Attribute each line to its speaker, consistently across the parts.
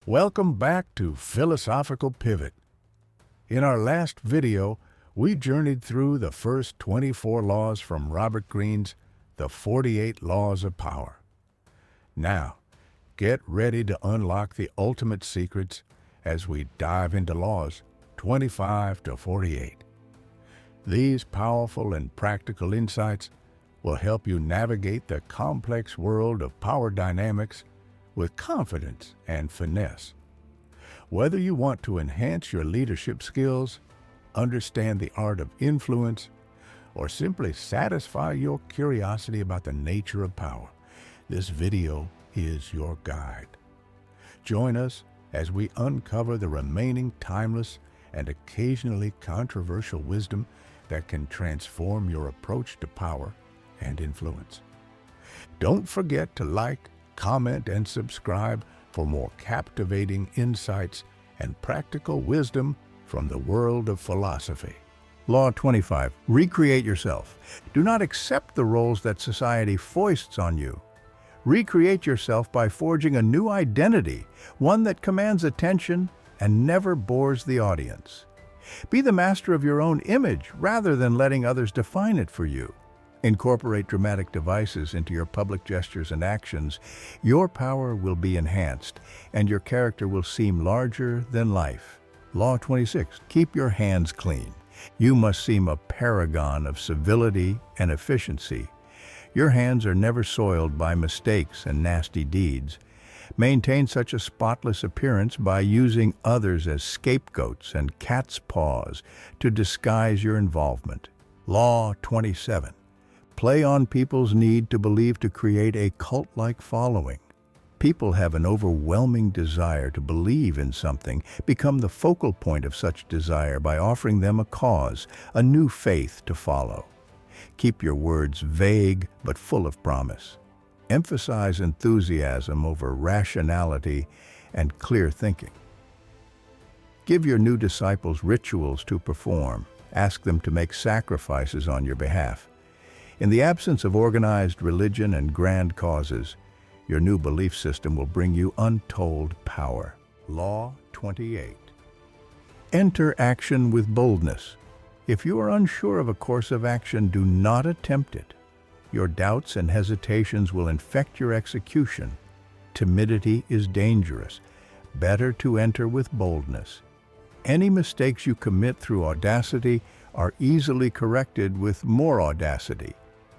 Speaker 1: Welcome back to Philosophical Pivot. In our last video, we journeyed through the first 24 laws from Robert Greene's The 48 Laws of Power. Now, get ready to unlock the ultimate secrets as we dive into laws 25 to 48. These powerful and practical insights will help you navigate the complex world of power dynamics with confidence and finesse. Whether you want to enhance your leadership skills, understand the art of influence, or simply satisfy your curiosity about the nature of power, this video is your guide. Join us as we uncover the remaining timeless and occasionally controversial wisdom that can transform your approach to power and influence. Don't forget to like, comment, and subscribe for more captivating insights and practical wisdom from the world of philosophy. Law 25. Recreate yourself. Do not accept the roles that society foists on you. Recreate yourself by forging a new identity, one that commands attention and never bores the audience. Be the master of your own image rather than letting others define it for you. Incorporate dramatic devices into your public gestures and actions. Your power will be enhanced, and your character will seem larger than life. Law 26. Keep your hands clean. You must seem a paragon of civility and efficiency. Your hands are never soiled by mistakes and nasty deeds. Maintain such a spotless appearance by using others as scapegoats and cat's paws to disguise your involvement. Law 27. Play on people's need to believe to create a cult-like following. People have an overwhelming desire to believe in something. Become the focal point of such desire by offering them a cause, a new faith to follow. Keep your words vague but full of promise. Emphasize enthusiasm over rationality and clear thinking. Give your new disciples rituals to perform. Ask them to make sacrifices on your behalf. In the absence of organized religion and grand causes, your new belief system will bring you untold power. Law 28. Enter action with boldness. If you are unsure of a course of action, do not attempt it. Your doubts and hesitations will infect your execution. Timidity is dangerous. Better to enter with boldness. Any mistakes you commit through audacity are easily corrected with more audacity.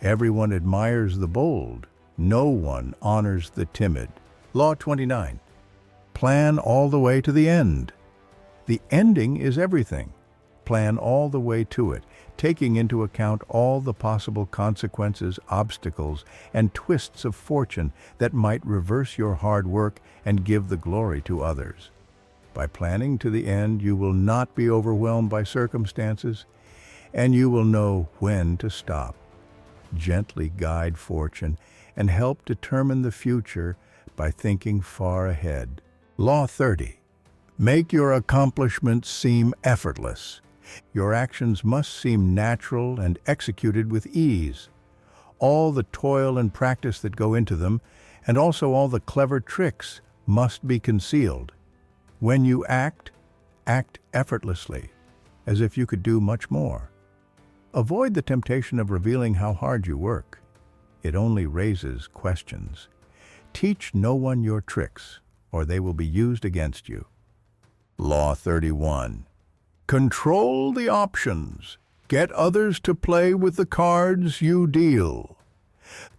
Speaker 1: Everyone admires the bold. No one honors the timid. Law 29. Plan all the way to the end. The ending is everything. Plan all the way to it, taking into account all the possible consequences, obstacles, and twists of fortune that might reverse your hard work and give the glory to others. By planning to the end, you will not be overwhelmed by circumstances, and you will know when to stop. Gently guide fortune and help determine the future by thinking far ahead. Law 30. Make your accomplishments seem effortless. Your actions must seem natural and executed with ease. All the toil and practice that go into them, and also all the clever tricks, must be concealed. When you act, act effortlessly, as if you could do much more. Avoid the temptation of revealing how hard you work. It only raises questions. Teach no one your tricks, or they will be used against you. Law 31. Control the options. Get others to play with the cards you deal.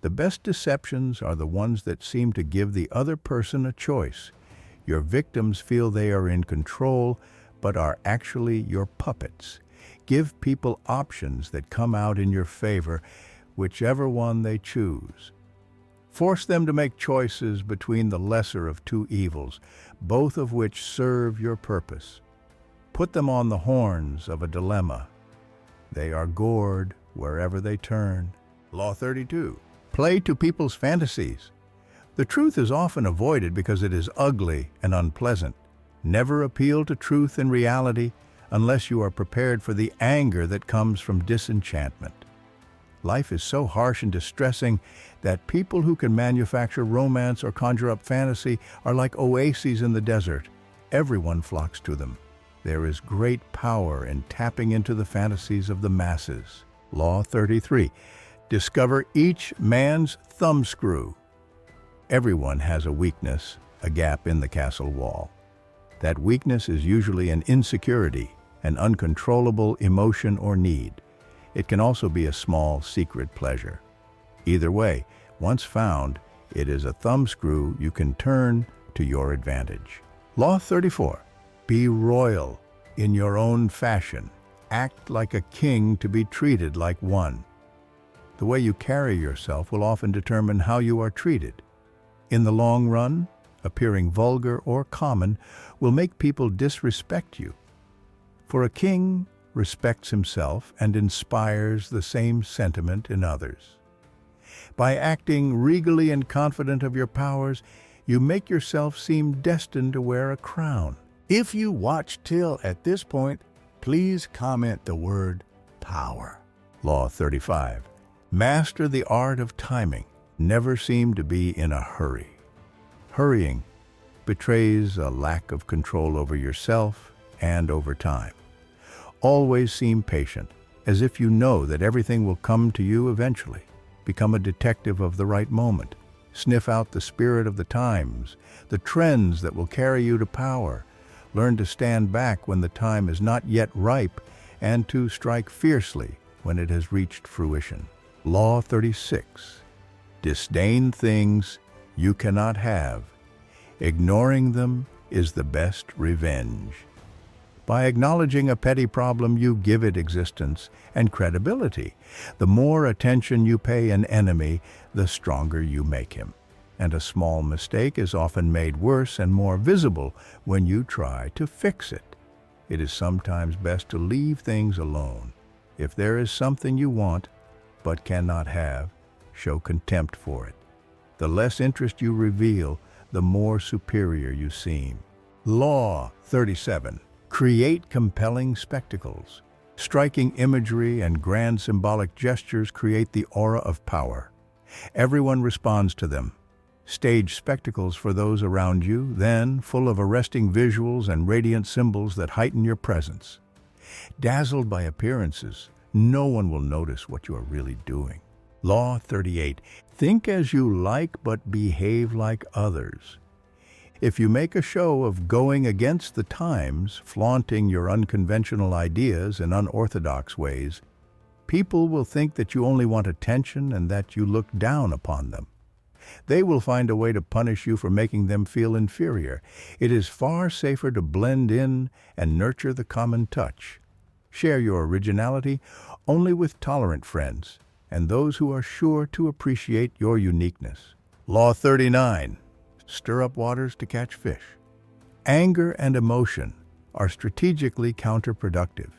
Speaker 1: The best deceptions are the ones that seem to give the other person a choice. Your victims feel they are in control, but are actually your puppets. Give people options that come out in your favor, whichever one they choose. Force them to make choices between the lesser of two evils, both of which serve your purpose. Put them on the horns of a dilemma. They are gored wherever they turn. Law 32. Play to people's fantasies. The truth is often avoided because it is ugly and unpleasant. Never appeal to truth and reality unless you are prepared for the anger that comes from disenchantment. Life is so harsh and distressing that people who can manufacture romance or conjure up fantasy are like oases in the desert. Everyone flocks to them. There is great power in tapping into the fantasies of the masses. Law 33. Discover each man's thumbscrew. Everyone has a weakness, a gap in the castle wall. That weakness is usually an insecurity, an uncontrollable emotion or need. It can also be a small, secret pleasure. Either way, once found, it is a thumbscrew you can turn to your advantage. Law 34. Be royal in your own fashion. Act like a king to be treated like one. The way you carry yourself will often determine how you are treated. In the long run, appearing vulgar or common will make people disrespect you. For a king respects himself and inspires the same sentiment in others. By acting regally and confident of your powers, you make yourself seem destined to wear a crown. If you watched till at this point, please comment the word power. Law 35. Master the art of timing. Never seem to be in a hurry. Hurrying betrays a lack of control over yourself and over time. Always seem patient, as if you know that everything will come to you eventually. Become a detective of the right moment. Sniff out the spirit of the times, the trends that will carry you to power. Learn to stand back when the time is not yet ripe and to strike fiercely when it has reached fruition. Law 36. Disdain things you cannot have. Ignoring them is the best revenge. By acknowledging a petty problem, you give it existence and credibility. The more attention you pay an enemy, the stronger you make him. And a small mistake is often made worse and more visible when you try to fix it. It is sometimes best to leave things alone. If there is something you want but cannot have, show contempt for it. The less interest you reveal, the more superior you seem. Law 37. Create compelling spectacles. Striking imagery and grand symbolic gestures create the aura of power. Everyone responds to them. Stage spectacles for those around you, then full of arresting visuals and radiant symbols that heighten your presence. Dazzled by appearances, no one will notice what you are really doing. Law 38. Think as you like, but behave like others. If you make a show of going against the times, flaunting your unconventional ideas in unorthodox ways, people will think that you only want attention and that you look down upon them. They will find a way to punish you for making them feel inferior. It is far safer to blend in and nurture the common touch. Share your originality only with tolerant friends and those who are sure to appreciate your uniqueness. Law 39. Stir up waters to catch fish. Anger and emotion are strategically counterproductive.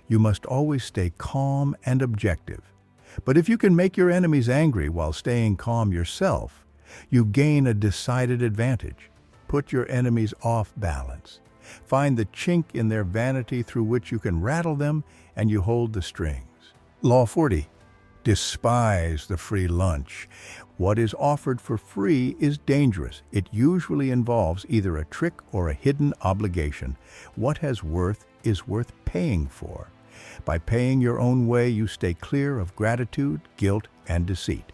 Speaker 1: You must always stay calm and objective. But if you can make your enemies angry while staying calm yourself, you gain a decided advantage. Put your enemies off balance. Find the chink in their vanity through which you can rattle them, and you hold the strings. Law 40. Despise the free lunch. What is offered for free is dangerous. It usually involves either a trick or a hidden obligation. What has worth is worth paying for. By paying your own way, you stay clear of gratitude, guilt, and deceit.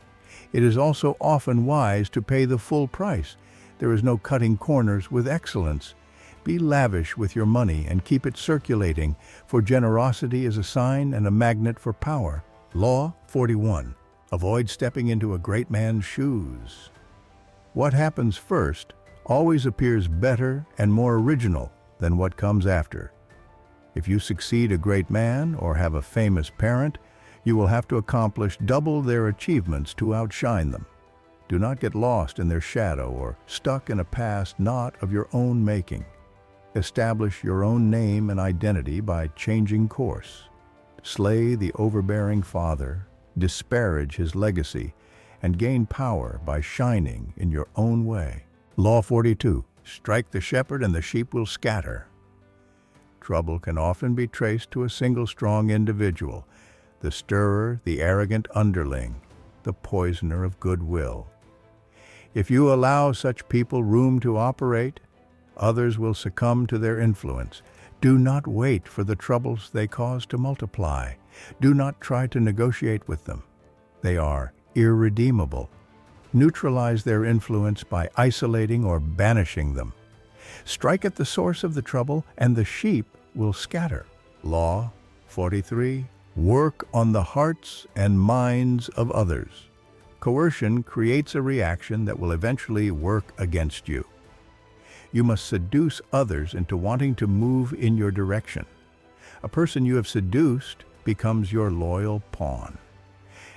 Speaker 1: It is also often wise to pay the full price. There is no cutting corners with excellence. Be lavish with your money and keep it circulating, for generosity is a sign and a magnet for power. Law 41. Avoid stepping into a great man's shoes. What happens first always appears better and more original than what comes after. If you succeed a great man or have a famous parent, you will have to accomplish double their achievements to outshine them. Do not get lost in their shadow or stuck in a past not of your own making. Establish your own name and identity by changing course. Slay the overbearing father, disparage his legacy, and gain power by shining in your own way. Law 42. Strike the shepherd and the sheep will scatter. Trouble can often be traced to a single strong individual. the stirrer, the arrogant underling, the poisoner of goodwill. If you allow such people room to operate, others will succumb to their influence. Do not wait for the troubles they cause to multiply. Do not try to negotiate with them. They are irredeemable. Neutralize their influence by isolating or banishing them. Strike at the source of the trouble, and the sheep will scatter. Law 43. Work on the hearts and minds of others. Coercion creates a reaction that will eventually work against you. You must seduce others into wanting to move in your direction. A person you have seduced becomes your loyal pawn.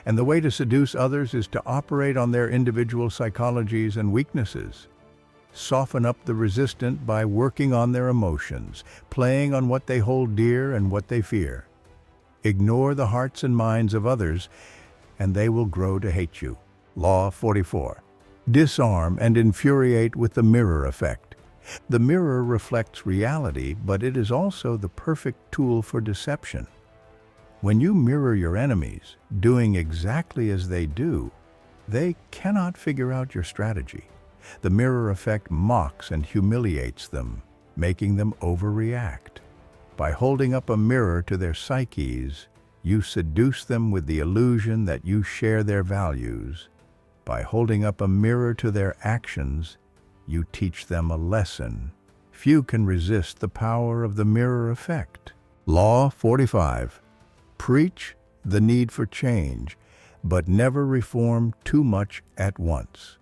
Speaker 1: And the way to seduce others is to operate on their individual psychologies and weaknesses. Soften up the resistant by working on their emotions, playing on what they hold dear and what they fear. Ignore the hearts and minds of others, and they will grow to hate you. Law 44. Disarm and infuriate with the mirror effect. The mirror reflects reality, but it is also the perfect tool for deception. When you mirror your enemies, doing exactly as they do, they cannot figure out your strategy. The mirror effect mocks and humiliates them, making them overreact. By holding up a mirror to their psyches, you seduce them with the illusion that you share their values. By holding up a mirror to their actions, you teach them a lesson. Few can resist the power of the mirror effect. Law 45. Preach the need for change, but never reform too much at once.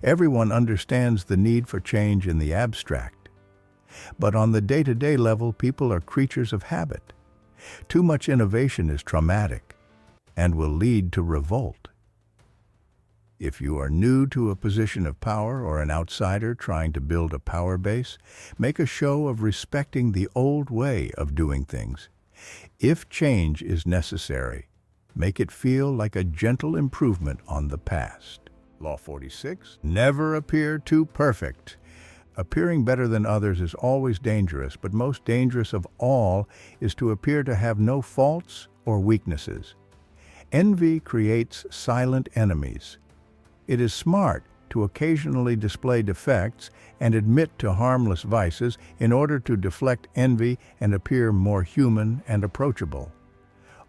Speaker 1: Everyone understands the need for change in the abstract, but on the day-to-day level, people are creatures of habit. Too much innovation is traumatic and will lead to revolt. If you are new to a position of power or an outsider trying to build a power base, make a show of respecting the old way of doing things. If change is necessary, make it feel like a gentle improvement on the past. Law 46. Never appear too perfect. Appearing better than others is always dangerous, but most dangerous of all is to appear to have no faults or weaknesses. Envy creates silent enemies. It is smart to occasionally display defects and admit to harmless vices in order to deflect envy and appear more human and approachable.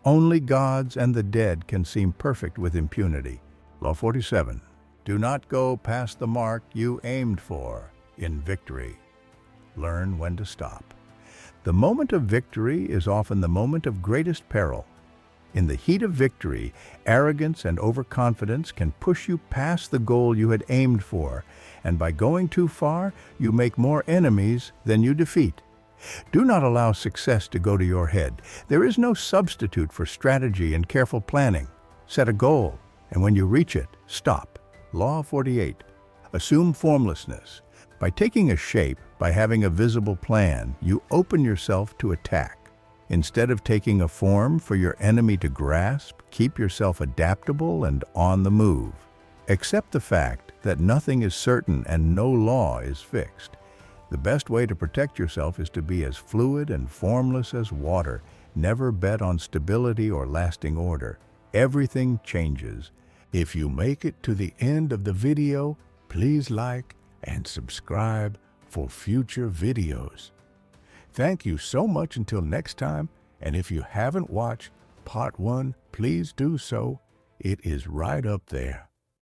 Speaker 1: Only gods and the dead can seem perfect with impunity. Law 47. Do not go past the mark you aimed for in victory. Learn when to stop. The moment of victory is often the moment of greatest peril. In the heat of victory, arrogance and overconfidence can push you past the goal you had aimed for, and by going too far, you make more enemies than you defeat. Do not allow success to go to your head. There is no substitute for strategy and careful planning. Set a goal, and when you reach it, stop. Law 48. Assume formlessness. By taking a shape, by having a visible plan, you open yourself to attack. Instead of taking a form for your enemy to grasp, keep yourself adaptable and on the move. Accept the fact that nothing is certain and no law is fixed. The best way to protect yourself is to be as fluid and formless as water. Never bet on stability or lasting order. Everything changes. If you make it to the end of the video, please like and subscribe for future videos. Thank you so much until next time, and if you haven't watched Part 1, please do so. It is right up there.